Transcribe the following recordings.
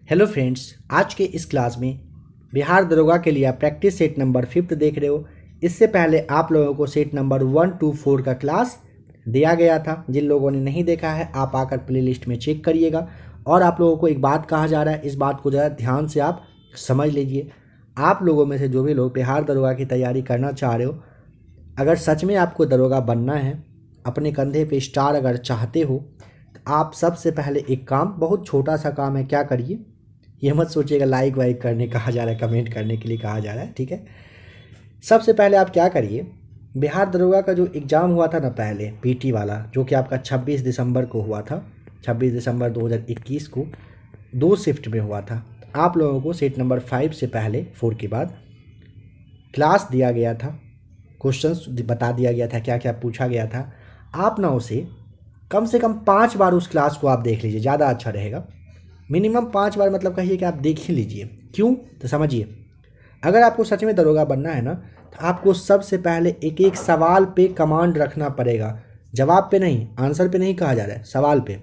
Hello friends, आज के इस क्लास में बिहार दरोगा के लिए आप प्रैक्टिस सेट नंबर 5 देख रहे हो। इससे पहले आप लोगों को सेट नंबर 1 to 4 का क्लास दिया गया था। जिन लोगों ने नहीं देखा है आप आकर प्लेलिस्ट में चेक करिएगा। और आप लोगों को एक बात कहा जा रहा है, इस बात को ज़रा ध्यान से आप समझ लीजिए। आप लोगों में से जो भी लोग बिहार दरोगा की तैयारी करना चाह रहे हो, अगर सच में आपको दरोगा बनना है, अपने कंधे पे स्टार अगर चाहते हो, तो आप सबसे पहले एक काम, बहुत छोटा सा काम है, क्या करिए, ये मत सोचिएगा लाइक वाइक करने कहा जा रहा है, कमेंट करने के लिए कहा जा रहा है, ठीक है। सबसे पहले आप क्या करिए, बिहार दरोगा का जो एग्ज़ाम हुआ था ना पहले, पीटी वाला, जो कि आपका 26 दिसंबर को हुआ था, 26 दिसंबर 2021 को 2 शिफ्ट में हुआ था। आप लोगों को सेट नंबर 5 से पहले 4 के बाद क्लास दिया गया था, क्वेश्चंस बता दिया गया था, क्या क्या पूछा गया था। आप ना उसे कम से कम 5 बार उस क्लास को आप देख लीजिए, ज़्यादा अच्छा रहेगा। मिनिमम 5 बार, मतलब कहिए कि आप देख ही लीजिए। क्यों, तो समझिए। अगर आपको सच में दरोगा बनना है ना, तो आपको सबसे पहले एक एक सवाल पे कमांड रखना पड़ेगा। जवाब पे नहीं, आंसर पे नहीं कहा जा रहा है, सवाल पे।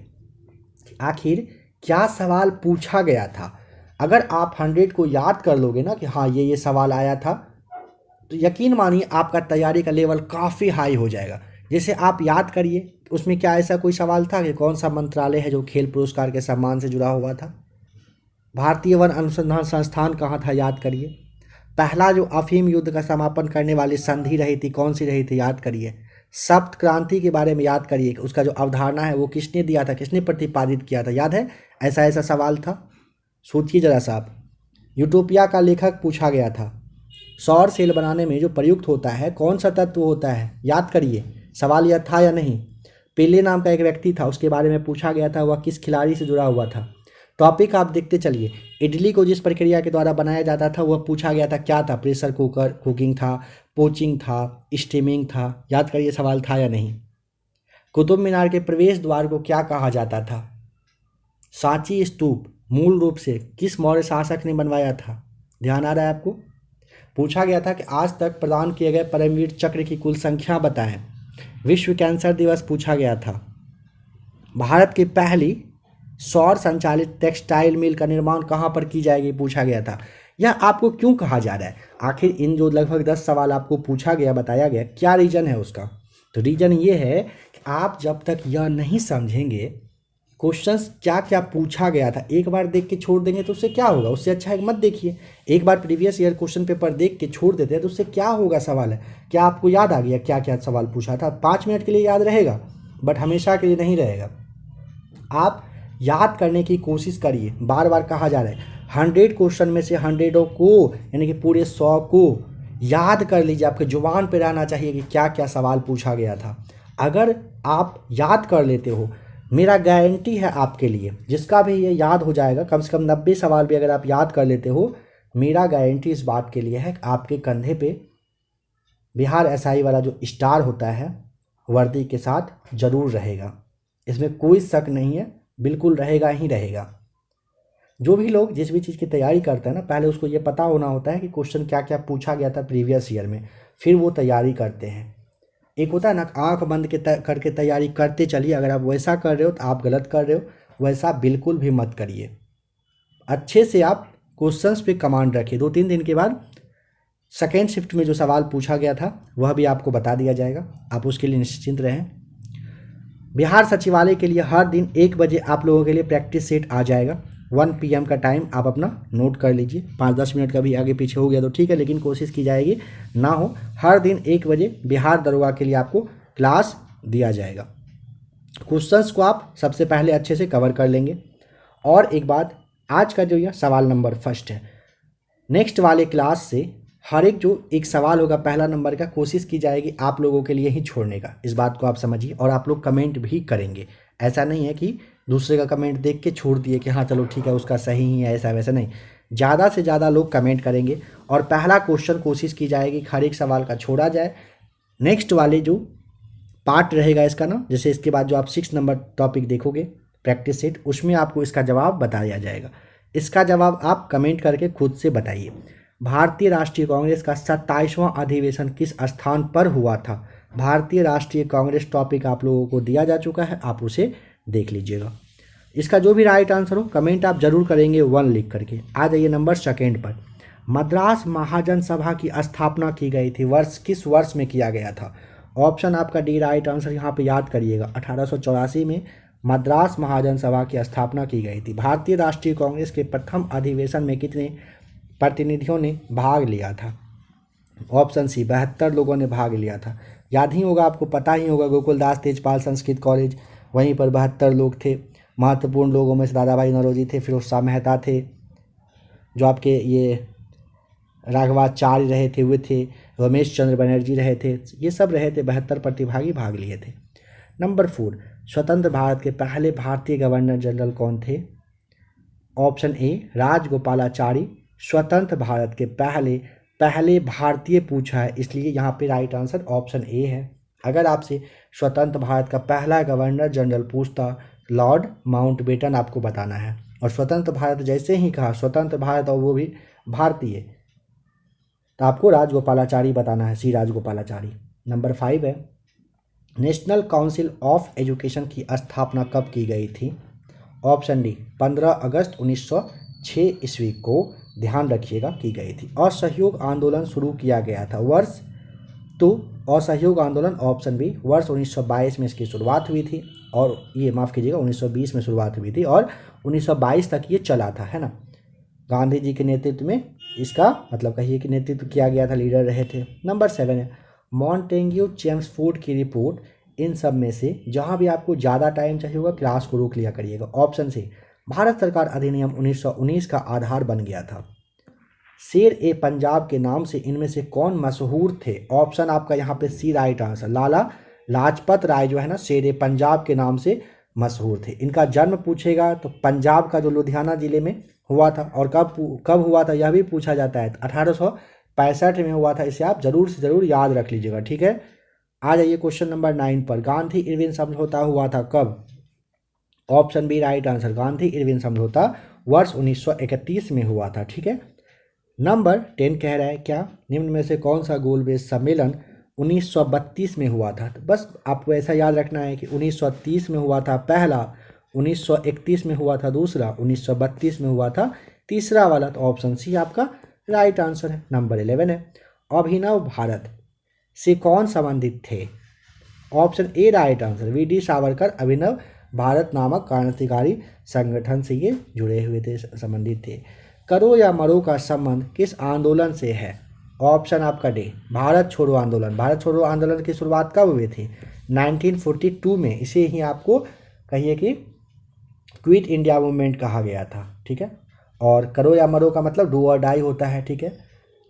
आखिर क्या सवाल पूछा गया था। अगर आप 100 को याद कर लोगे ना कि हाँ ये सवाल आया था, तो यकीन मानिए आपका तैयारी का लेवल काफ़ी हाई हो जाएगा। जैसे आप याद करिए, उसमें क्या ऐसा कोई सवाल था कि कौन सा मंत्रालय है जो खेल पुरस्कार के सम्मान से जुड़ा हुआ था। भारतीय वन अनुसंधान संस्थान कहाँ था, याद करिए। पहला जो अफीम युद्ध का समापन करने वाली संधि रही थी, कौन सी रही थी, याद करिए। सप्त क्रांति के बारे में याद करिए, उसका जो अवधारणा है वो किसने दिया था, किसने प्रतिपादित किया था, याद है। ऐसा ऐसा सवाल था, सोचिए जरा सा आप। यूटोपिया का लेखक पूछा गया था। सौर सेल बनाने में जो प्रयुक्त होता है कौन सा तत्व होता है, याद करिए। सवाल यह था या नहीं। पेले नाम का एक व्यक्ति था, उसके बारे में पूछा गया था, वह किस खिलाड़ी से जुड़ा हुआ था। टॉपिक आप देखते चलिए। इडली को जिस प्रक्रिया के द्वारा बनाया जाता था वह पूछा गया था, क्या था। प्रेशर कुकर, कुकिंग था, पोचिंग था, स्टीमिंग था, याद करिए सवाल था या नहीं। कुतुब मीनार के प्रवेश द्वार को क्या कहा जाता था। सांची स्तूप मूल रूप से किस मौर्य शासक ने बनवाया था, ध्यान आ रहा है आपको। पूछा गया था कि आज तक प्रदान किए गए परमवीर चक्र की कुल संख्या बताएं। विश्व कैंसर दिवस पूछा गया था। भारत की पहली सौर संचालित टेक्सटाइल मिल का निर्माण कहाँ पर की जाएगी, पूछा गया था। यह आपको क्यों कहा जा रहा है, आखिर इन जो लगभग 10 सवाल आपको पूछा गया, बताया गया, क्या रीज़न है उसका। तो रीज़न ये है कि आप जब तक यह नहीं समझेंगे क्वेश्चंस क्या क्या पूछा गया था, एक बार देख के छोड़ देंगे तो उससे क्या होगा। उससे अच्छा है मत देखिए। एक बार प्रीवियस ईयर क्वेश्चन पेपर देख के छोड़ देते हैं तो उससे क्या होगा। सवाल है, क्या आपको याद आ गया क्या क्या सवाल पूछा था। 5 मिनट के लिए याद रहेगा, बट हमेशा के लिए नहीं रहेगा। आप याद करने की कोशिश करिए। बार बार कहा जा रहा है 100 क्वेश्चन में से 100 को, यानी कि पूरे 100 को याद कर लीजिए। आपके जुबान पे रहना चाहिए कि क्या क्या सवाल पूछा गया था। अगर आप याद कर लेते हो, मेरा गारंटी है आपके लिए, जिसका भी ये याद हो जाएगा, कम से कम 90 सवाल भी अगर आप याद कर लेते हो, मेरा गारंटी इस बात के लिए है कि आपके कंधे पे बिहार एसआई वाला जो स्टार होता है वर्दी के साथ जरूर रहेगा। इसमें कोई शक नहीं है, बिल्कुल रहेगा ही रहेगा। जो भी लोग जिस भी चीज़ की तैयारी करते हैं ना, पहले उसको ये पता होना होता है कि क्वेश्चन क्या क्या पूछा गया था प्रीवियस ईयर में, फिर वो तैयारी करते हैं। एक होता है ना, आंख बंद करके तैयारी करते चलिए। अगर आप वैसा कर रहे हो तो आप गलत कर रहे हो, वैसा बिल्कुल भी मत करिए। अच्छे से आप क्वेश्चंस पे कमांड रखिए। 2-3 दिन के बाद सेकेंड शिफ्ट में जो सवाल पूछा गया था वह भी आपको बता दिया जाएगा, आप उसके लिए निश्चिंत रहें। बिहार सचिवालय के लिए हर दिन 1 बजे आप लोगों के लिए प्रैक्टिस सेट आ जाएगा। 1 PM का टाइम आप अपना नोट कर लीजिए। 5-10 मिनट का भी आगे पीछे हो गया तो ठीक है, लेकिन कोशिश की जाएगी ना हो। हर दिन 1 बजे बिहार दरोगा के लिए आपको क्लास दिया जाएगा। क्वेश्चंस को आप सबसे पहले अच्छे से कवर कर लेंगे। और एक बात, आज का जो यह सवाल नंबर 1 है, नेक्स्ट वाले क्लास से हर एक जो एक सवाल होगा पहला नंबर का, कोशिश की जाएगी आप लोगों के लिए ही छोड़ने का। इस बात को आप समझिए। और आप लोग कमेंट भी करेंगे, ऐसा नहीं है कि दूसरे का कमेंट देख के छोड़ दिए कि हाँ चलो ठीक है उसका सही ही है, ऐसा वैसा नहीं। ज़्यादा से ज़्यादा लोग कमेंट करेंगे और पहला क्वेश्चन कोशिश की जाएगी हर एक सवाल का छोड़ा जाए। नेक्स्ट वाले जो पार्ट रहेगा इसका ना, जैसे इसके बाद जो आप 6 नंबर टॉपिक देखोगे प्रैक्टिस सेट, उसमें आपको इसका जवाब बताया जाएगा। इसका जवाब आप कमेंट करके खुद से बताइए। भारतीय राष्ट्रीय कांग्रेस का 27वां अधिवेशन किस स्थान पर हुआ था। भारतीय राष्ट्रीय कांग्रेस टॉपिक आप लोगों को दिया जा चुका है, आप उसे देख लीजिएगा। इसका जो भी राइट आंसर हो कमेंट आप जरूर करेंगे 1 लिख करके। आ जाइए नंबर सेकेंड पर। मद्रास महाजन सभा की स्थापना की गई थी, वर्ष किस वर्ष में किया गया था? ऑप्शन आपका डी राइट आंसर, यहाँ पे याद करिएगा 1884 में मद्रास महाजन सभा की स्थापना की गई थी। भारतीय राष्ट्रीय कांग्रेस के प्रथम अधिवेशन में कितने प्रतिनिधियों ने भाग लिया था? ऑप्शन सी 72 लोगों ने भाग लिया था। याद ही होगा, आपको पता ही होगा, गोकुलदास तेजपाल संस्कृत कॉलेज, वहीं पर 72 लोग थे। महत्वपूर्ण लोगों में से दादा भाई नौरोजी थे, फिरोज शाह मेहता थे, जो आपके ये राघवाचार्य रहे थे वे थे, रमेश चंद्र बनर्जी रहे थे, ये सब रहे थे। 72 प्रतिभागी भाग लिए थे। नंबर 4, स्वतंत्र भारत के पहले भारतीय गवर्नर जनरल कौन थे? ऑप्शन ए राजगोपालाचारी। स्वतंत्र भारत के पहले भारतीय पूछा है, इसलिए यहाँ पे राइट आंसर ऑप्शन ए है। अगर आपसे स्वतंत्र भारत का पहला गवर्नर जनरल पूछता, लॉर्ड माउंटबेटन आपको बताना है। और स्वतंत्र भारत जैसे ही कहा स्वतंत्र भारत और वो भी भारतीय, तो आपको राजगोपालाचारी बताना है, सी राजगोपालाचारी। नंबर 5 है, नेशनल काउंसिल ऑफ एजुकेशन की स्थापना कब की गई थी? ऑप्शन डी 15 अगस्त 1906 ईस्वी को, ध्यान रखिएगा, की गई थी। असहयोग आंदोलन शुरू किया गया था, वर्ष? तो असहयोग आंदोलन ऑप्शन बी, वर्ष 1922 में इसकी शुरुआत हुई थी, और ये माफ़ कीजिएगा 1920 में शुरुआत हुई थी और 1922 तक ये चला था, है ना। गांधी जी के नेतृत्व में इसका मतलब कहिए कि नेतृत्व किया गया था, लीडर रहे थे। नंबर 7 है, मॉन्टेग्यू चेम्सफोर्ड की रिपोर्ट, इन सब में से जहां भी आपको ज़्यादा टाइम चाहिए होगा क्लास को रोक लिया करिएगा। ऑप्शन सी, भारत सरकार अधिनियम 1919 का आधार बन गया था। शेर ए पंजाब के नाम से इनमें से कौन मशहूर थे? ऑप्शन आपका यहाँ पे सी राइट आंसर, लाला लाजपत राय जो है ना, शेर ए पंजाब के नाम से मशहूर थे। इनका जन्म पूछेगा तो पंजाब का जो लुधियाना जिले में हुआ था, और कब हुआ था यह भी पूछा जाता है, 1865 में हुआ था। इसे आप जरूर से जरूर याद रख लीजिएगा, ठीक है। आ जाइए क्वेश्चन नंबर 9 पर। गांधी इरविन समझौता हुआ था कब? Option B right answer, Gandhi Irwin समझौता वर्ष 1931 में हुआ था, ठीक है। नंबर 10 कह रहा है, क्या निम्न में से कौन सा गोल बेस सम्मेलन 1932 में हुआ था? तो बस आपको ऐसा याद रखना है कि 1930 में हुआ था पहला, 1931 में हुआ था दूसरा, 1932 में हुआ था तीसरा वाला, तो ऑप्शन सी आपका राइट आंसर है। नंबर 11 है, अभिनव भारत से कौन संबंधित थे? Option A right answer, V D. Savarkar Abhinav Bharat नामक क्रांतिकारी संगठन से ये जुड़े हुए थे, संबंधित थे। करो या मरो का संबंध किस आंदोलन से है? ऑप्शन आपका डी भारत छोड़ो आंदोलन। भारत छोड़ो आंदोलन की शुरुआत कब हुई थी? 1942 में। इसे ही आपको कहिए कि क्विट इंडिया मूवमेंट कहा गया था, ठीक है। और करो या मरो का मतलब डू और डाई होता है, ठीक है।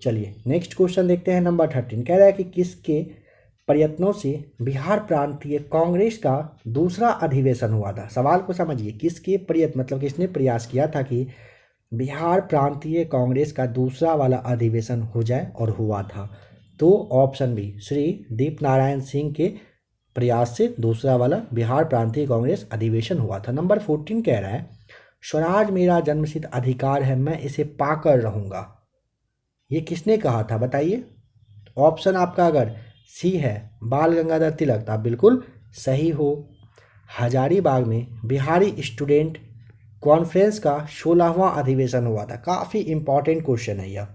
चलिए नेक्स्ट क्वेश्चन देखते हैं। नंबर 13 कह रहा है कि किसके प्रयत्नों से बिहार प्रांतीय कांग्रेस का दूसरा अधिवेशन हुआ था? सवाल को समझिए, किसके प्रयत्न मतलब किसने प्रयास किया था कि बिहार प्रांतीय कांग्रेस का दूसरा वाला अधिवेशन हो जाए, और हुआ था? तो ऑप्शन बी श्री दीप नारायण सिंह के प्रयास से दूसरा वाला बिहार प्रांतीय कांग्रेस अधिवेशन हुआ था। नंबर 14 कह रहा है, स्वराज मेरा जन्मसिद्ध अधिकार है, मैं इसे पाकर रहूंगा, ये किसने कहा था बताइए? ऑप्शन आपका अगर सी है बाल गंगाधर तिलक, तो आप बिल्कुल सही हो। हजारीबाग में बिहारी स्टूडेंट कॉन्फ्रेंस का 16वां अधिवेशन हुआ था। काफ़ी इंपॉर्टेंट क्वेश्चन है यह।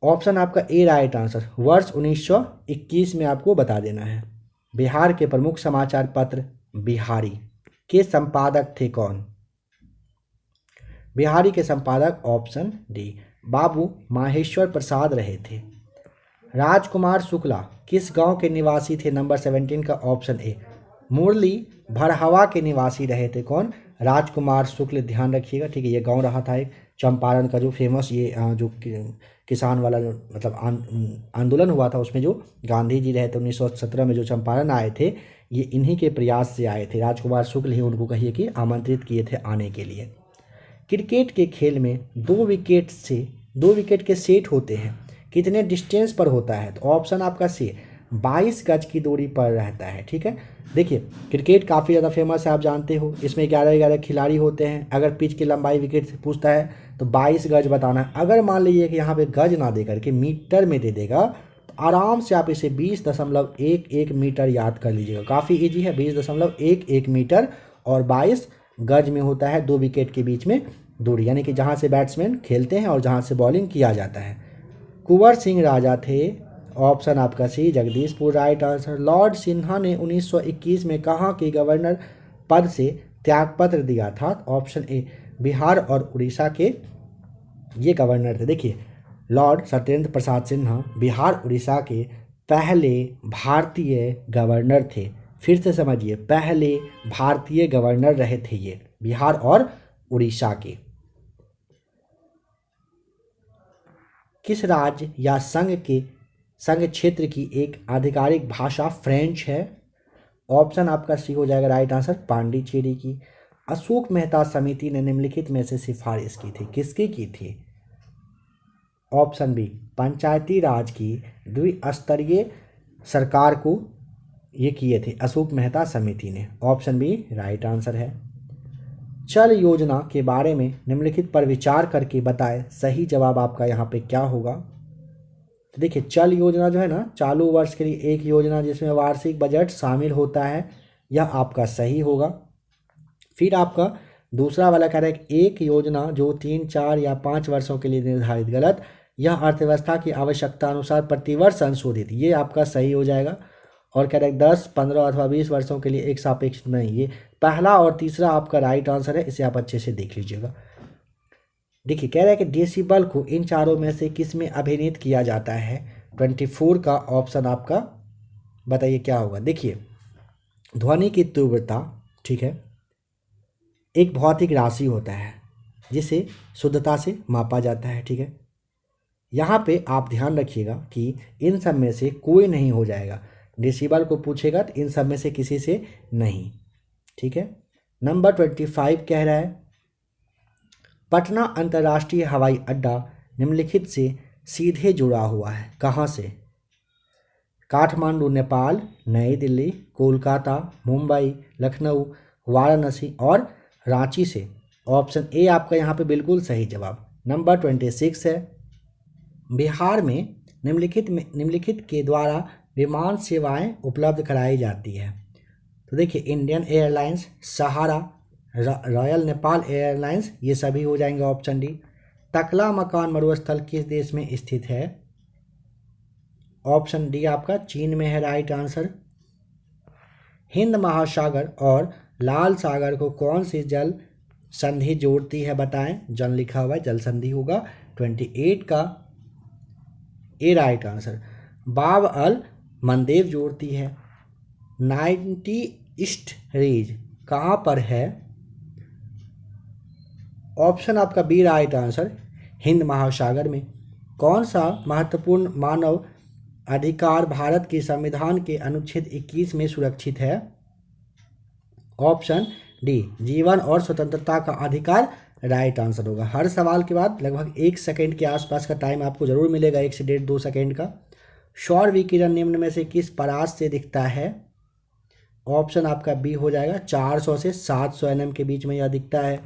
ऑप्शन आपका ए राइट आंसर, वर्ष 1921 में आपको बता देना है। बिहार के प्रमुख समाचार पत्र बिहारी के संपादक थे कौन? बिहारी के संपादक ऑप्शन डी बाबू माहेश्वर प्रसाद रहे थे। राजकुमार शुक्ला किस गांव के निवासी थे? नंबर 17 का ऑप्शन ए मुरली भरहवा के निवासी रहे थे। कौन? राजकुमार शुक्ल, ध्यान रखिएगा, ठीक है। ये गांव रहा था एक चंपारण का जो फेमस ये जो किसान वाला जो मतलब आंदोलन हुआ था, उसमें जो गांधी जी रहे थे 1917 में जो चंपारण आए थे, ये इन्हीं के प्रयास से आए थे। राजकुमार शुक्ल ही उनको कहिए कि आमंत्रित किए थे आने के लिए। क्रिकेट के खेल में 2 विकेट के सेट होते हैं, कितने डिस्टेंस पर होता है? तो ऑप्शन आपका सी 22 गज की दूरी पर रहता है, ठीक है। देखिए क्रिकेट काफ़ी ज़्यादा फेमस है, आप जानते हो। इसमें 11-11 खिलाड़ी होते हैं। अगर पिच की लंबाई विकेट से पूछता है तो 22 गज बताना है। अगर मान लीजिए कि यहाँ पे गज ना दे करके मीटर में दे देगा, तो आराम से आप इसे 20.11 मीटर याद कर लीजिएगा। काफ़ी ईजी है, 20.11 मीटर और 22 गज में होता है 2 विकेट के बीच में दूरी, यानी कि जहाँ से बैट्समैन खेलते हैं और जहाँ से बॉलिंग किया जाता है। कुंवर सिंह राजा थे, ऑप्शन आपका C Jagdishpur right answer. Lord Sinha ने 1921 में कहाँ के गवर्नर पद से त्यागपत्र दिया था? ऑप्शन ए बिहार और उड़ीसा के ये गवर्नर थे। देखिए, लॉर्ड सत्येंद्र प्रसाद सिन्हा बिहार उड़ीसा के पहले भारतीय गवर्नर थे। फिर से समझिए, पहले भारतीय गवर्नर रहे थे ये, बिहार और उड़ीसा के। किस राज्य या संघ क्षेत्र की एक आधिकारिक भाषा फ्रेंच है? ऑप्शन आपका सी हो जाएगा राइट आंसर, पांडिचेरी की। अशोक मेहता समिति ने निम्नलिखित में से सिफारिश की थी, किसकी की थी? ऑप्शन बी पंचायती राज की द्विस्तरीय सरकार को ये किए थे अशोक मेहता समिति ने। ऑप्शन बी राइट आंसर है। चल योजना के बारे में निम्नलिखित पर विचार करके बताएं, सही जवाब आपका यहाँ पे क्या होगा? तो देखिए, चल योजना जो है ना, चालू वर्ष के लिए एक योजना जिसमें वार्षिक बजट शामिल होता है, यह आपका सही होगा। फिर आपका दूसरा वाला कह रहा है कि एक योजना जो 3, 4 या 5 वर्षों के लिए निर्धारित, गलत। यह अर्थव्यवस्था की आवश्यकता अनुसार प्रतिवर्ष संशोधित, ये आपका सही हो जाएगा। और कह रहा है 10, 15 अथवा 20 वर्षों के लिए एक सापेक्ष, नहीं, ये पहला और तीसरा आपका राइट आंसर है, इसे आप अच्छे से देख लीजिएगा। देखिए, कह रहा है कि डेसिबल को इन चारों में से किस में अभिनीत किया जाता है? 24 का ऑप्शन आपका बताइए क्या होगा? देखिए, ध्वनि की तीव्रता, ठीक है, एक भौतिक राशि होता है जिसे शुद्धता से मापा जाता है, ठीक है। यहाँ पे आप ध्यान रखिएगा कि इन सब में से कोई नहीं हो जाएगा। डेसिबल को पूछेगा तो इन सब में से किसी से नहीं, ठीक है। नंबर 25 कह रहा है पटना अंतर्राष्ट्रीय हवाई अड्डा निम्नलिखित से सीधे जुड़ा हुआ है, कहाँ से? काठमांडू नेपाल, नई दिल्ली, कोलकाता, मुंबई, लखनऊ, वाराणसी और रांची से। ऑप्शन ए आपका यहाँ पे बिल्कुल सही जवाब। नंबर 26 है बिहार में निम्नलिखित के द्वारा विमान सेवाएं उपलब्ध कराई जाती है। तो देखिए, इंडियन एयरलाइंस, सहारा, रॉयल नेपाल एयरलाइंस, ये सभी हो जाएंगे ऑप्शन डी। तकला मकान मरुस्थल किस देश में स्थित है? ऑप्शन डी आपका चीन में है राइट आंसर। हिंद महासागर और लाल सागर को कौन सी जल संधि जोड़ती है बताएं? जल लिखा हुआ है, जल संधि होगा। 28 का ए राइट आंसर। बाब अल मंदेब जोड़ती है। 90 ईस्ट रीज कहाँ पर है? ऑप्शन आपका बी राइट आंसर, हिंद महासागर में। कौन सा महत्वपूर्ण मानव अधिकार भारत के संविधान के अनुच्छेद 21 में सुरक्षित है? ऑप्शन डी जीवन और स्वतंत्रता का अधिकार राइट आंसर होगा। हर सवाल के बाद लगभग 1 सेकेंड के आसपास का टाइम आपको जरूर मिलेगा, 1 से 1.5-2 सेकेंड का। सौर विकिरण निम्न में से किस परास से दिखता है? ऑप्शन आपका बी हो जाएगा 400 से 700 nm के बीच में यह दिखता है।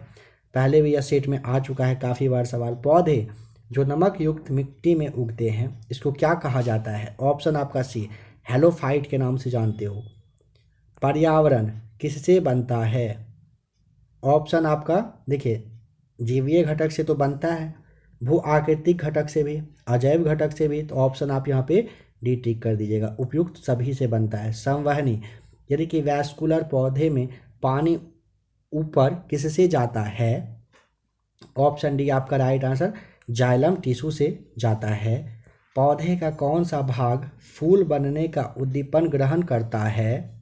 पहले भी यह सेट में आ चुका है काफ़ी बार सवाल। पौधे जो नमक युक्त मिट्टी में उगते हैं, इसको क्या कहा जाता है? ऑप्शन आपका सी हेलोफाइट के नाम से जानते हो। पर्यावरण किससे बनता है? ऑप्शन आपका देखिए, जीवीय घटक से तो बनता है, भू आकृतिक घटक से भी, अजैव घटक से भी। तो ऑप्शन आप यहाँ पे डी टिक कर दीजिएगा, उपयुक्त सभी से बनता है। संवहनी यानी कि वैस्कुलर, पौधे में पानी ऊपर किससे जाता है? ऑप्शन डी आपका राइट आंसर, जाइलम टिश्यू से जाता है। पौधे का कौन सा भाग फूल बनने का उद्दीपन ग्रहण करता है?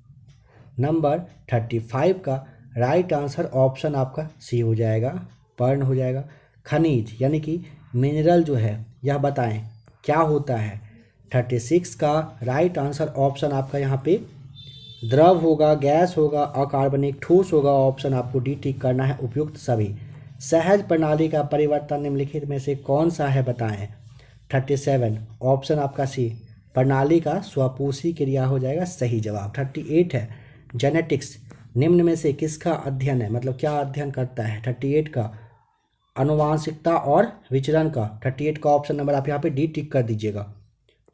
नंबर 35 का राइट आंसर ऑप्शन आपका सी हो जाएगा, पर्ण हो जाएगा। खनिज यानी कि मिनरल जो है, यह बताएं क्या होता है? 36 का राइट आंसर ऑप्शन आपका यहाँ पे द्रव होगा, गैस होगा, अकार्बनिक ठोस होगा। ऑप्शन आपको डी टिक करना है, उपयुक्त सभी। सहज प्रणाली का परिवर्तन निम्नलिखित में से कौन सा है बताएं? 37 ऑप्शन आपका सी प्रणाली का स्वपोषी क्रिया हो जाएगा, सही जवाब। 38 है जेनेटिक्स निम्न में से किसका अध्ययन है, मतलब क्या अध्ययन करता है? 38 का आनुवांशिकता और विचरण का। 38 का ऑप्शन नंबर आप यहाँ पे डी टिक कर दीजिएगा।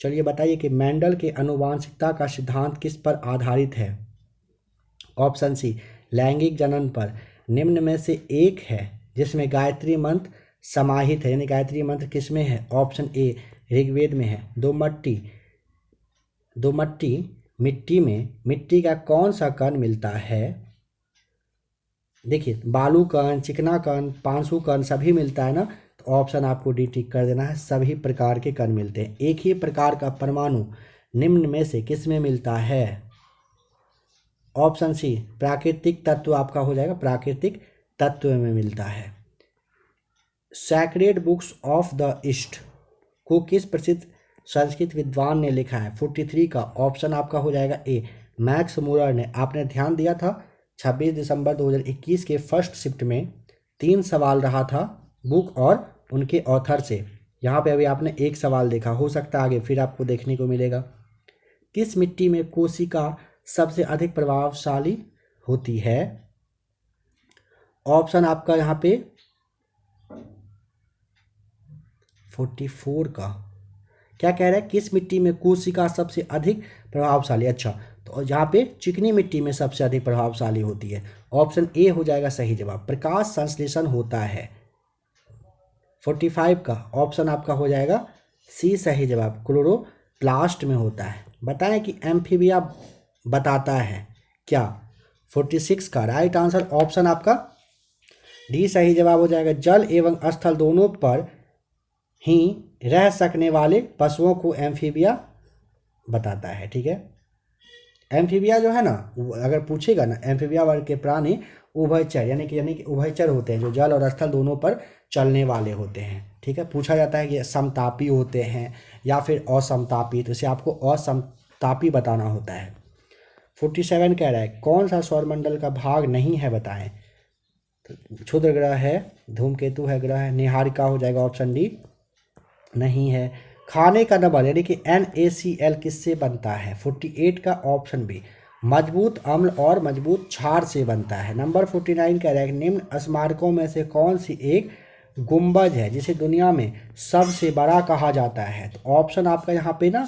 चलिए बताइए कि मेंडल के आनुवांशिकता का सिद्धांत किस पर आधारित है? ऑप्शन सी लैंगिक जनन पर निम्न में से एक है जिसमें गायत्री मंत्र समाहित है, यानी गायत्री मंत्र किस में है? ऑप्शन ए ऋग्वेद में है। दोमट्टी मिट्टी में मिट्टी का कौन सा कण मिलता है? देखिए बालू कण, चिकना कण, पांसु कण सभी मिलता है ना, तो ऑप्शन आपको डी टिक कर देना है, सभी प्रकार के कण मिलते हैं। एक ही प्रकार का परमाणु निम्न में से किस में मिलता है? ऑप्शन सी प्राकृतिक तत्व आपका हो जाएगा, प्राकृतिक तत्व में मिलता है। Sacred books of the east को किस प्रसिद्ध संस्कृत विद्वान ने लिखा है? 43 का ऑप्शन आपका हो जाएगा ए मैक्स मूलर ने। आपने ध्यान दिया था 26 दिसंबर 2021 के फर्स्ट शिफ्ट में 3 सवाल रहा था बुक और उनके ऑथर से। यहाँ पे अभी आपने एक सवाल देखा, हो सकता है आगे फिर आपको देखने को मिलेगा। किस मिट्टी में कोशिका सबसे अधिक प्रभावशाली होती है? ऑप्शन आपका यहाँ पे 44 का क्या कह रहा है? किस मिट्टी में कोशिका सबसे अधिक प्रभावशाली? अच्छा, तो यहाँ पे चिकनी मिट्टी में सबसे अधिक प्रभावशाली होती है। ऑप्शन ए हो जाएगा सही जवाब, प्रकाश संश्लेषण होता है। 45 का ऑप्शन आपका हो जाएगा सी सही जवाब, क्लोरोप्लास्ट में होता है। बताएं कि एम्फीबिया बताता है क्या? 46 का राइट आंसर ऑप्शन आपका डी सही जवाब हो जाएगा, जल एवं स्थल दोनों पर ही रह सकने वाले पशुओं को एम्फीबिया बताता है। ठीक है, एम्फीबिया जो है ना, अगर पूछेगा ना, एम्फीबिया वर्ग के प्राणी उभयचर यानी कि उभयचर होते हैं, जो जल और स्थल दोनों पर चलने वाले होते हैं। ठीक है, पूछा जाता है कि समतापी होते हैं या फिर असमतापी, तो इसे आपको असमतापी बताना होता है। 47 कह रहा है कौन सा सौरमंडल का भाग नहीं है बताएं? तो क्षुद्र ग्रह है, धूमकेतु है ग्रह है, निहारिका हो जाएगा ऑप्शन डी, नहीं है। खाने का नंबर यानी कि NaCl किससे बनता है? 48 का ऑप्शन बी, मजबूत अम्ल और मजबूत क्षार से बनता है। नंबर 49 कह रहा है निम्न स्मारकों में से कौन सी एक गुंबज है जिसे दुनिया में सबसे बड़ा कहा जाता है? तो ऑप्शन आपका यहाँ पे ना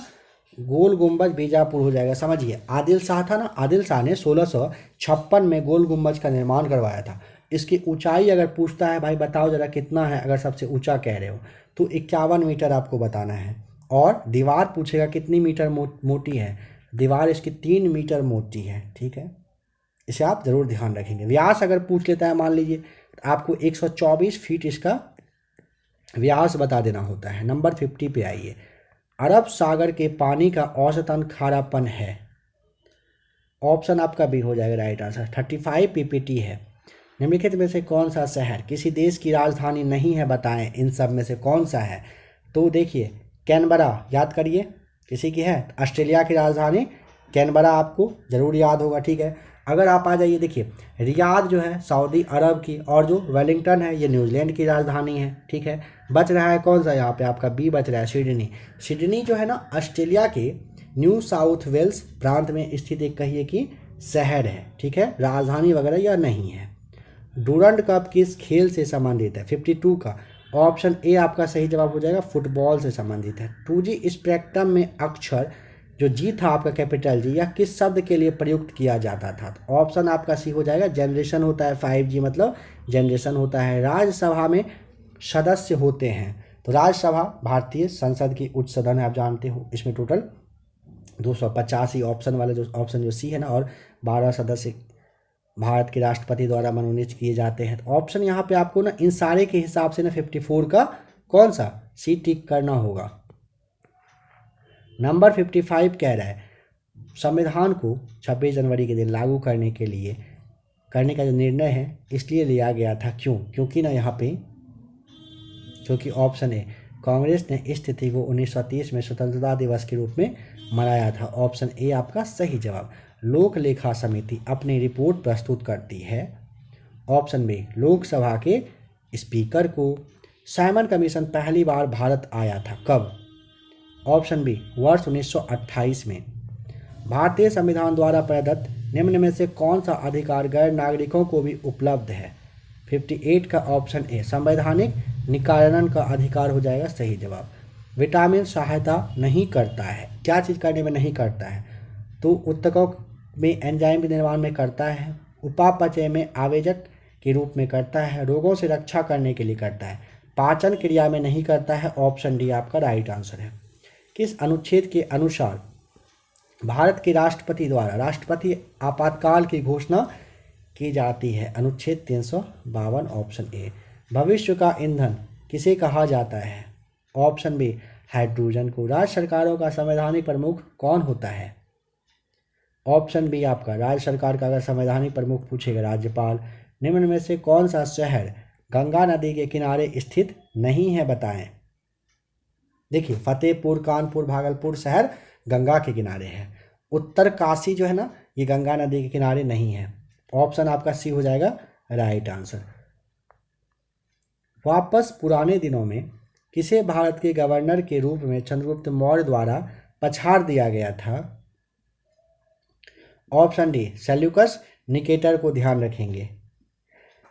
गोल गुंबज बीजापुर हो जाएगा। समझिए आदिल शाह था ना, आदिल शाह ने 1656 में गोल गुंबज का निर्माण करवाया था। इसकी ऊंचाई अगर पूछता है भाई बताओ जरा कितना है, अगर सबसे ऊंचा कह रहे हो तो 51 मीटर आपको बताना है। और दीवार पूछेगा कितनी मीटर मोटी है, दीवार इसकी 3 मीटर मोटी है। ठीक है, इसे आप ज़रूर ध्यान रखेंगे। व्यास अगर पूछ लेता है मान लीजिए तो आपको 124 फीट इसका व्यास बता देना होता है। नंबर 50 पे आइए, अरब सागर के पानी का औसतन खारापन है? ऑप्शन आपका बी हो जाएगा राइट आंसर, 35 ppt है। निम्नलिखित में से कौन सा शहर किसी देश की राजधानी नहीं है बताएं? इन सब में से कौन सा है? तो देखिए कैनबरा याद करिए, किसी की है? ऑस्ट्रेलिया की राजधानी कैनबरा आपको जरूर याद होगा। ठीक है, अगर आप आ जाइए देखिए रियाद जो है सऊदी अरब की, और जो वेलिंगटन है ये न्यूजीलैंड की राजधानी है। ठीक है, बच रहा है कौन सा? यहाँ पे आपका बी बच रहा है, सिडनी। सिडनी जो है ना ऑस्ट्रेलिया के न्यू साउथ वेल्स प्रांत में स्थित एक कहिए कि शहर है। ठीक है, राजधानी वगैरह यह नहीं है। डूरंड कप किस खेल से संबंधित है? 52 का ऑप्शन ए आपका सही जवाब हो जाएगा, फुटबॉल से संबंधित है। 2G स्पेक्ट्रम में अक्षर जो जी था आपका कैपिटल जी, यह किस शब्द के लिए प्रयुक्त किया जाता था? तो ऑप्शन आपका सी हो जाएगा, जनरेशन होता है। 5G मतलब जनरेशन होता है। राज्यसभा में सदस्य होते हैं, तो राज्यसभा भारतीय संसद की उच्च सदन है, आप जानते हो। इसमें टोटल 285 ऑप्शन वाले जो ऑप्शन जो सी है ना, और 12 सदस्य भारत के राष्ट्रपति द्वारा मनोनीत किए जाते हैं। तो ऑप्शन यहाँ पे आपको ना इन सारे के हिसाब से ना 54 का कौन सा सी टिक करना होगा। नंबर 55 कह रहा है संविधान को 26 जनवरी के दिन लागू करने का जो निर्णय है इसलिए लिया गया था, क्यों? क्योंकि ना यहाँ पे क्योंकि ऑप्शन ए कांग्रेस ने इस तिथि को 1930 में स्वतंत्रता दिवस के रूप में मनाया था। ऑप्शन ए आपका सही जवाब। लोक लेखा समिति अपनी रिपोर्ट प्रस्तुत करती है। ऑप्शन बी लोकसभा के स्पीकर को। साइमन कमीशन पहली बार भारत आया था कब? ऑप्शन बी वर्ष 1928 में। भारतीय संविधान द्वारा प्रदत्त निम्न में से कौन सा अधिकार गैर नागरिकों को भी उपलब्ध है? 58 का ऑप्शन ए संवैधानिक निकायन का अधिकार हो जाएगा सही जवाब। विटामिन सहायता नहीं करता है, क्या चीज़ करने में नहीं करता है? तो उत्तकों में एंजाइम के निर्माण में करता है, उपापचय में आवेजक के रूप में करता है, रोगों से रक्षा करने के लिए करता है, पाचन क्रिया में नहीं करता है। ऑप्शन डी आपका राइट आंसर है। किस अनुच्छेद के अनुसार भारत के राष्ट्रपति द्वारा राष्ट्रपति आपातकाल की घोषणा की जाती है? अनुच्छेद 352। Option A. भविष्य का ईंधन किसे कहा जाता है? ऑप्शन बी हाइड्रोजन को। राज्य सरकारों का संवैधानिक प्रमुख कौन होता है? ऑप्शन बी आपका राज्य सरकार का अगर संवैधानिक प्रमुख पूछेगा राज्यपाल। निम्न में से कौन सा शहर गंगा नदी के किनारे स्थित नहीं है? बताएं। देखिए, फतेहपुर, कानपुर, भागलपुर शहर गंगा के किनारे है। उत्तर काशी जो है ना, ये गंगा नदी के किनारे नहीं है। ऑप्शन आपका सी हो जाएगा राइट आंसर। वापस पुराने दिनों में किसे भारत के गवर्नर के रूप में चंद्रगुप्त मौर्य द्वारा पछाड़ दिया गया था? ऑप्शन डी सेल्यूकस निकेटर को ध्यान रखेंगे।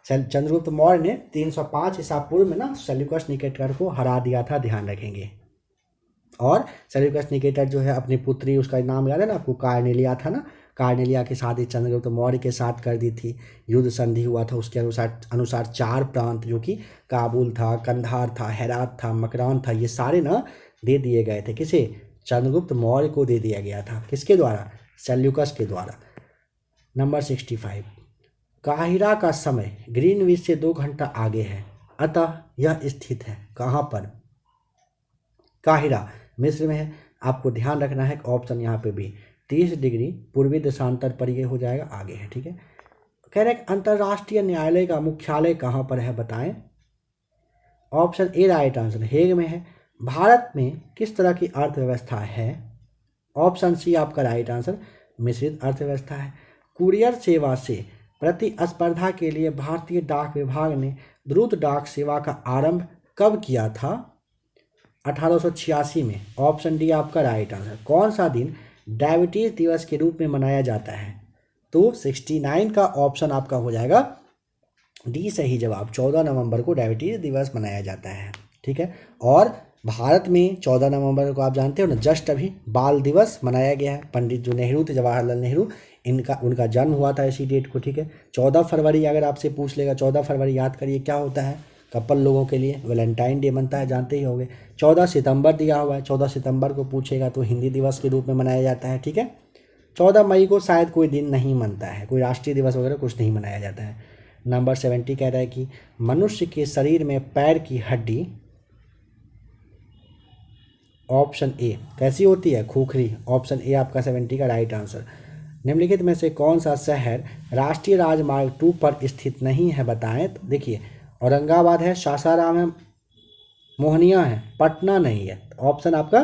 चंद्रगुप्त मौर्य ने 305 ईसा पूर्व में ना सेल्यूकस निकेटर को हरा दिया था, ध्यान रखेंगे। और सेल्यूकस निकेटर जो है अपनी पुत्री, उसका नाम याद है ना आपको, कार्नेलिया था ना, कार्नेलिया की शादी चंद्रगुप्त मौर्य के साथ कर दी थी। युद्ध संधि हुआ था, उसके अनुसार 4 प्रांत जो कि काबुल था, कंधार था, हेरात था, मकरान था, ये सारे ना दे दिए गए थे। किसे? चंद्रगुप्त मौर्य को दे दिया गया था। किसके द्वारा? सेल्यूकस के द्वारा। नंबर 65। काहिरा का समय ग्रीनविच से 2 घंटा आगे है, अतः यह स्थित है कहाँ पर? काहिरा मिस्र में है। आपको ध्यान रखना है ऑप्शन यहाँ पे भी 30 डिग्री पूर्वी देशांतर पर ये हो जाएगा, आगे है। ठीक है। कह रहे हैं अंतर्राष्ट्रीय न्यायालय का मुख्यालय कहाँ पर है? बताएं। Option A right answer, Hague में है। भारत में किस तरह की अर्थव्यवस्था है? ऑप्शन सी आपका राइट आंसर, मिश्रित अर्थव्यवस्था है। कुरियर सेवा से प्रतिस्पर्धा के लिए भारतीय डाक विभाग ने द्रुत डाक सेवा का आरंभ कब किया था? 1886 में। ऑप्शन डी आपका राइट आंसर। कौन सा दिन डायबिटीज दिवस के रूप में मनाया जाता है? तो 69 का ऑप्शन आपका हो जाएगा डी सही जवाब। 14 नवंबर को डायबिटीज दिवस मनाया जाता है। ठीक है। और भारत में 14 नवंबर को आप जानते हो ना, जस्ट अभी बाल दिवस मनाया गया है। पंडित जो नेहरू थे, जवाहरलाल नेहरू, उनका जन्म हुआ था इसी डेट को। ठीक है। 14 फरवरी अगर आपसे पूछ लेगा, 14 फरवरी याद करिए क्या होता है कपल लोगों के लिए, वैलेंटाइन डे बनता है, जानते ही होंगे। 14 सितंबर दिया हुआ है, 14 सितंबर को पूछेगा तो हिंदी दिवस के रूप में मनाया जाता है। ठीक है। 14 मई को शायद कोई दिन नहीं मनता है, कोई राष्ट्रीय दिवस वगैरह कुछ नहीं मनाया जाता है। नंबर 70 कह रहा है कि मनुष्य के शरीर में पैर की हड्डी, ऑप्शन ए कैसी होती है? खोखली। ऑप्शन ए आपका 70 का राइट आंसर। निम्नलिखित में से कौन सा शहर राष्ट्रीय राजमार्ग 2 पर स्थित नहीं है? बताएं। तो देखिए, औरंगाबाद है, सासाराम है, मोहनिया है, पटना नहीं है। ऑप्शन आपका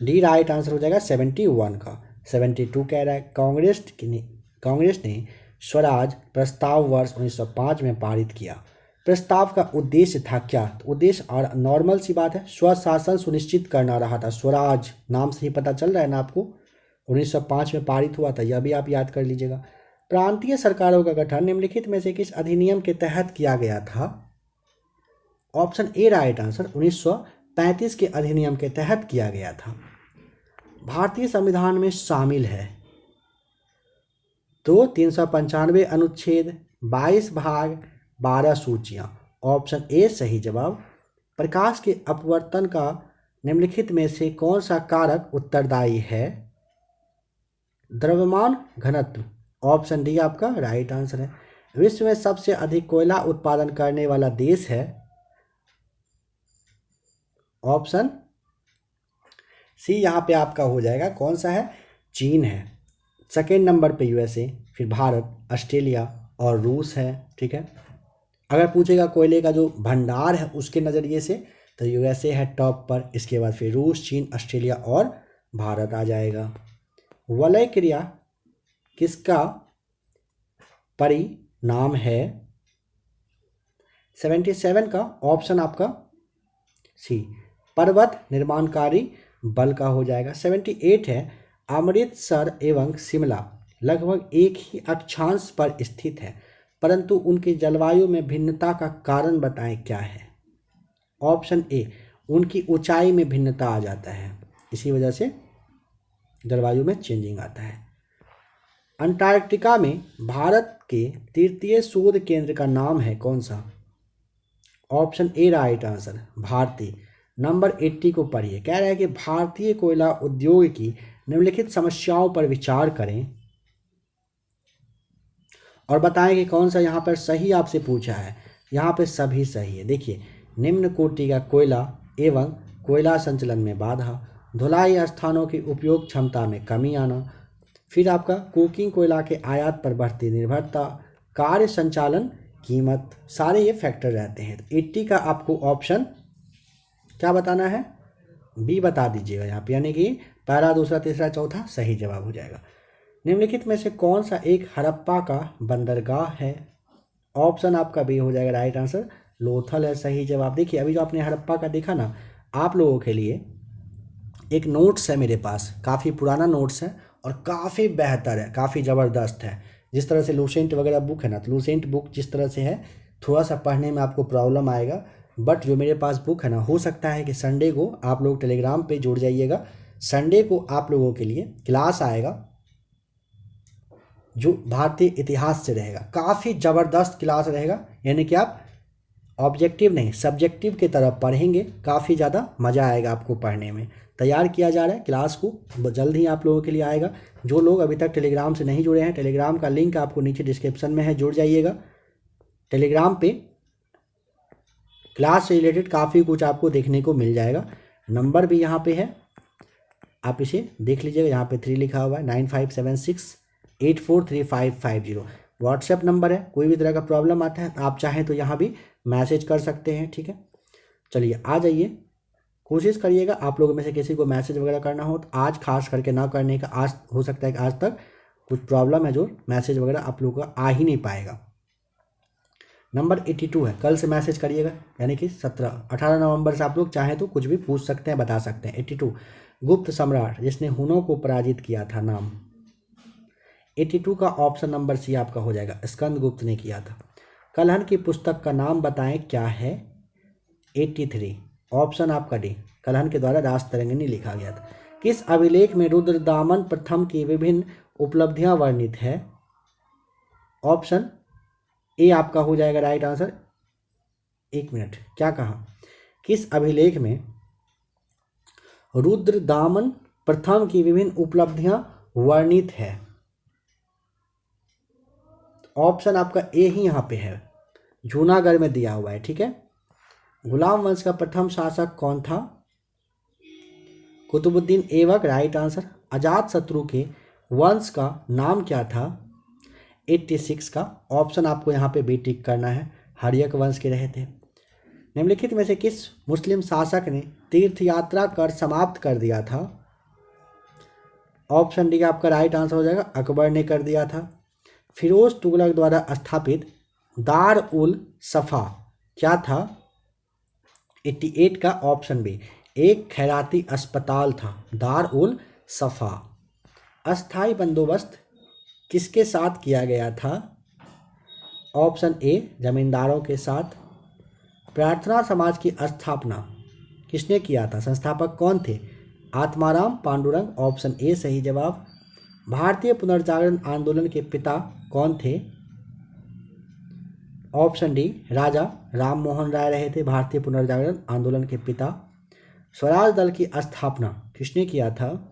डी राइट आंसर हो जाएगा 71 का। 72 कह रहा है कांग्रेस ने स्वराज प्रस्ताव वर्ष 1905 में पारित किया। प्रस्ताव का उद्देश्य था क्या? तो उद्देश्य और नॉर्मल सी बात है, स्वशासन सुनिश्चित करना रहा था। स्वराज नाम से ही पता चल रहा है ना आपको, 1905 में पारित हुआ था, यह भी आप याद कर लीजिएगा। प्रांतीय सरकारों का गठन निम्नलिखित में से किस अधिनियम के तहत किया गया था? ऑप्शन ए राइट आंसर, 1935 के अधिनियम के तहत किया गया था। भारतीय संविधान में शामिल है तो 395 अनुच्छेद, 22 भाग, 12 सूचियां। ऑप्शन ए सही जवाब। प्रकाश के अपवर्तन का निम्नलिखित में से कौन सा कारक उत्तरदायी है? द्रव्यमान घनत्व। ऑप्शन डी आपका राइट आंसर है। विश्व में सबसे अधिक कोयला उत्पादन करने वाला देश है? ऑप्शन सी यहाँ पे आपका हो जाएगा, कौन सा है? चीन है। सेकेंड नंबर पे यूएसए, फिर भारत, ऑस्ट्रेलिया और रूस है। ठीक है। अगर पूछेगा कोयले का जो भंडार है उसके नज़रिए से तो यूएसए है टॉप पर, इसके बाद फिर रूस, चीन, ऑस्ट्रेलिया और भारत आ जाएगा। वलय क्रिया किसका परिणाम है? 77 का ऑप्शन आपका सी पर्वत निर्माणकारी बल का हो जाएगा। 78 है अमृतसर एवं शिमला लगभग एक ही अक्षांश पर स्थित है, परंतु उनकी जलवायु में भिन्नता का कारण बताएं क्या है? ऑप्शन ए उनकी ऊंचाई में भिन्नता आ जाता है, इसी वजह से जलवायु में चेंजिंग आता है। अंटार्कटिका में भारत के तृतीय शोध केंद्र का नाम है कौन सा? ऑप्शन ए राइट आंसर, भारतीय। नंबर 80 को पढ़िए। कह रहा है कि भारतीय कोयला उद्योग की निम्नलिखित समस्याओं पर विचार करें और बताएं कि कौन सा यहाँ पर सही आपसे पूछा है। यहाँ पे सभी सही है। देखिए, निम्न कोटि का कोयला एवं कोयला संचलन में बाधा, धुलाई स्थानों की उपयोग क्षमता में कमी आना, फिर आपका कोकिंग कोयला के आयात पर बढ़ती निर्भरता, कार्य संचालन कीमत, सारे ये फैक्टर रहते हैं। तो 80 का आपको ऑप्शन क्या बताना है? बी बता दीजिएगा यहाँ पे, यानी कि पहला, दूसरा, तीसरा, चौथा सही जवाब हो जाएगा। निम्नलिखित में से कौन सा एक हड़प्पा का बंदरगाह है? ऑप्शन आपका बी हो जाएगा राइट आंसर, लोथल है सही जवाब। देखिए, अभी जो आपने हड़प्पा का देखा ना, आप लोगों के लिए एक नोट्स है मेरे पास, काफ़ी पुराना नोट्स है और काफ़ी बेहतर है, काफ़ी ज़बरदस्त है। जिस तरह से लूसेंट वगैरह बुक है ना, तो लूसेंट बुक जिस तरह से है, थोड़ा सा पढ़ने में आपको प्रॉब्लम आएगा, बट जो मेरे पास बुक है ना, हो सकता है कि संडे को आप लोग टेलीग्राम पे जुड़ जाइएगा। संडे को आप लोगों के लिए क्लास आएगा जो भारतीय इतिहास से रहेगा, काफ़ी ज़बरदस्त क्लास रहेगा। यानी कि आप ऑब्जेक्टिव नहीं, सब्जेक्टिव की तरफ पढ़ेंगे, काफ़ी ज़्यादा मज़ा आएगा आपको पढ़ने में। तैयार किया जा रहा है क्लास को, जल्द ही आप लोगों के लिए आएगा। जो लोग अभी तक टेलीग्राम से नहीं जुड़े हैं, टेलीग्राम का लिंक आपको नीचे डिस्क्रिप्शन में है, जुड़ जाइएगा। टेलीग्राम पे क्लास से रिलेटेड काफ़ी कुछ आपको देखने को मिल जाएगा। नंबर भी यहाँ पे है, आप इसे देख लीजिएगा। यहाँ पे 3 लिखा हुआ है, 9576843550 व्हाट्सएप नंबर है। कोई भी तरह का प्रॉब्लम आता है आप चाहें तो यहाँ भी मैसेज कर सकते हैं, ठीक है। चलिए आ जाइए, कोशिश करिएगा आप लोगों में से किसी को मैसेज वगैरह करना हो तो आज खास करके ना करने का। आज हो सकता है कि आज तक कुछ प्रॉब्लम है जो मैसेज वगैरह आप लोगों का आ ही नहीं पाएगा। नंबर 82 है, कल से मैसेज करिएगा, यानी कि 18 नवंबर से आप लोग चाहें तो कुछ भी पूछ सकते हैं, बता सकते हैं। 82, गुप्त सम्राट जिसने हुनों को पराजित किया था, नाम। 82 का ऑप्शन नंबर सी आपका हो जाएगा, स्कंदगुप्त ने किया था। कलहन की पुस्तक का नाम बताएं क्या है? 83 ऑप्शन आपका डी, कलहन के द्वारा राजतरंगिणी लिखा गया था। किस अभिलेख में रुद्रदामन प्रथम की विभिन्न उपलब्धियां वर्णित है? ऑप्शन ए आपका हो जाएगा राइट आंसर। 1 मिनट, क्या कहा? किस अभिलेख में रुद्रदामन प्रथम की विभिन्न उपलब्धियां वर्णित है? ऑप्शन आपका ए ही यहाँ पे है, जूनागढ़ में दिया हुआ है, ठीक है। गुलाम वंश का प्रथम शासक कौन था? Qutubuddin Aibak right answer. Ajatashatru के वंश का नाम क्या था? 86 का ऑप्शन आपको यहाँ पे बी टिक करना है, हर्यक वंश के रहे थे। निम्नलिखित में से किस मुस्लिम शासक ने तीर्थ यात्रा कर समाप्त कर दिया था? ऑप्शन डी आपका राइट आंसर हो जाएगा, अकबर ने कर दिया था। फिरोज तुगलक द्वारा स्थापित दार उल सफ़ा क्या था? 88 का ऑप्शन बी, एक खैराती अस्पताल था, दार उल सफ़ा। अस्थाई बंदोबस्त किसके साथ किया गया था? ऑप्शन ए, जमींदारों के साथ। प्रार्थना समाज की स्थापना किसने किया था? संस्थापक कौन थे? आत्माराम पांडुरंग, ऑप्शन ए सही जवाब। भारतीय पुनर्जागरण आंदोलन के पिता कौन थे? ऑप्शन डी, राजा राम मोहन राय रहे थे भारतीय पुनर्जागरण आंदोलन के पिता। स्वराज दल की स्थापना किसने किया था?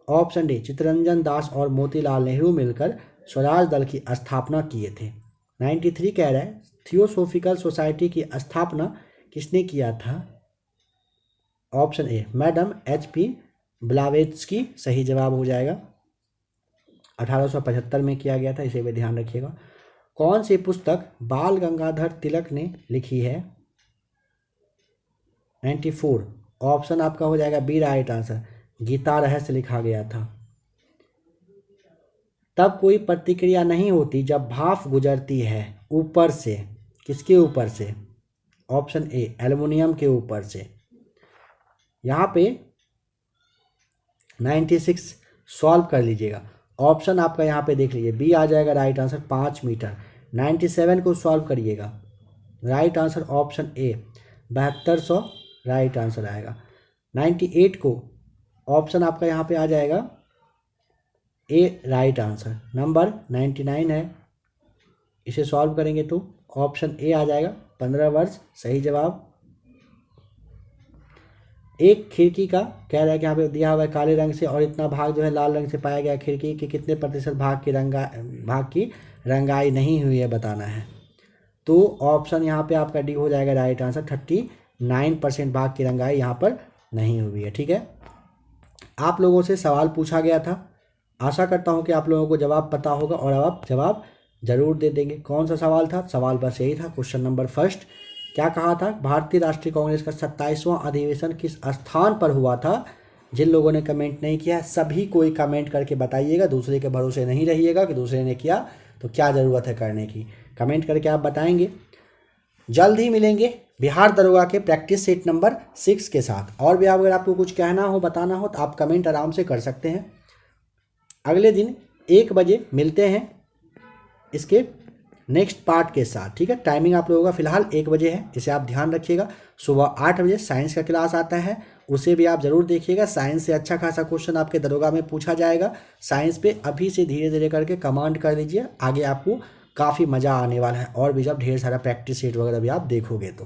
ऑप्शन डी, चित्तरंजन दास और मोतीलाल नेहरू मिलकर स्वराज दल की स्थापना किए थे। 93 कह रहा है, थियोसोफिकल सोसाइटी की स्थापना किसने किया था? ऑप्शन ए, मैडम HP ब्लावेत्स्की सही जवाब हो जाएगा। 1875 में किया गया था, इसे भी ध्यान रखिएगा। कौन सी पुस्तक बाल गंगाधर तिलक ने लिखी है? 94 ऑप्शन आपका हो जाएगा बी राइट आंसर, गीता रहस्य लिखा गया था। तब कोई प्रतिक्रिया नहीं होती जब भाप गुजरती है ऊपर से, किसके ऊपर से? ऑप्शन ए, एल्युमिनियम के ऊपर से। यहाँ पे 96 सॉल्व कर लीजिएगा। ऑप्शन आपका यहाँ पे देख लीजिए, बी आ जाएगा राइट आंसर, 5 मीटर। 97 को सॉल्व करिएगा, right answer option A, 7200 right answer आएगा। 98 को ऑप्शन आपका यहाँ पे आ जाएगा ए राइट आंसर। नंबर 99 है, इसे सॉल्व करेंगे तो ऑप्शन ए आ जाएगा 15 वर्ष सही जवाब। एक खिड़की का कह रहा है कि यहाँ पे दिया हुआ है काले रंग से और इतना भाग जो है लाल रंग से पाया गया, खिड़की के कितने प्रतिशत भाग की रंगाई नहीं हुई है बताना है। तो ऑप्शन यहाँ पे आपका डी हो जाएगा राइट आंसर। 39% भाग की रंगाई यहाँ पर नहीं हुई है। ठीक है, आप लोगों से सवाल पूछा गया था, आशा करता हूँ कि आप लोगों को जवाब पता होगा और आप जवाब जरूर दे देंगे। कौन सा सवाल था? सवाल बस यही था, क्वेश्चन नंबर फर्स्ट। क्या कहा था? भारतीय राष्ट्रीय कांग्रेस का 27वां अधिवेशन किस स्थान पर हुआ था? जिन लोगों ने कमेंट नहीं किया सभी कोई कमेंट करके बताइएगा, दूसरे के भरोसे नहीं रहिएगा कि दूसरे ने किया तो क्या ज़रूरत है करने की। कमेंट करके आप बताएंगे। जल्द ही मिलेंगे बिहार दरोगा के प्रैक्टिस सेट नंबर 6 के साथ। और भी अगर आपको कुछ कहना हो बताना हो तो आप कमेंट आराम से कर सकते हैं। अगले दिन 1 बजे मिलते हैं इसके नेक्स्ट पार्ट के साथ। ठीक है, टाइमिंग आप लोगों का फिलहाल 1 बजे है, इसे आप ध्यान रखिएगा। सुबह 8 बजे साइंस का क्लास आता है, उसे भी आप ज़रूर देखिएगा। साइंस से अच्छा खासा क्वेश्चन आपके दरोगा में पूछा जाएगा। साइंस पे अभी से धीरे धीरे करके कमांड कर लीजिए, आगे आपको काफ़ी मज़ा आने वाला है। और भी जब ढेर सारा प्रैक्टिस सेट वगैरह भी आप देखोगे तो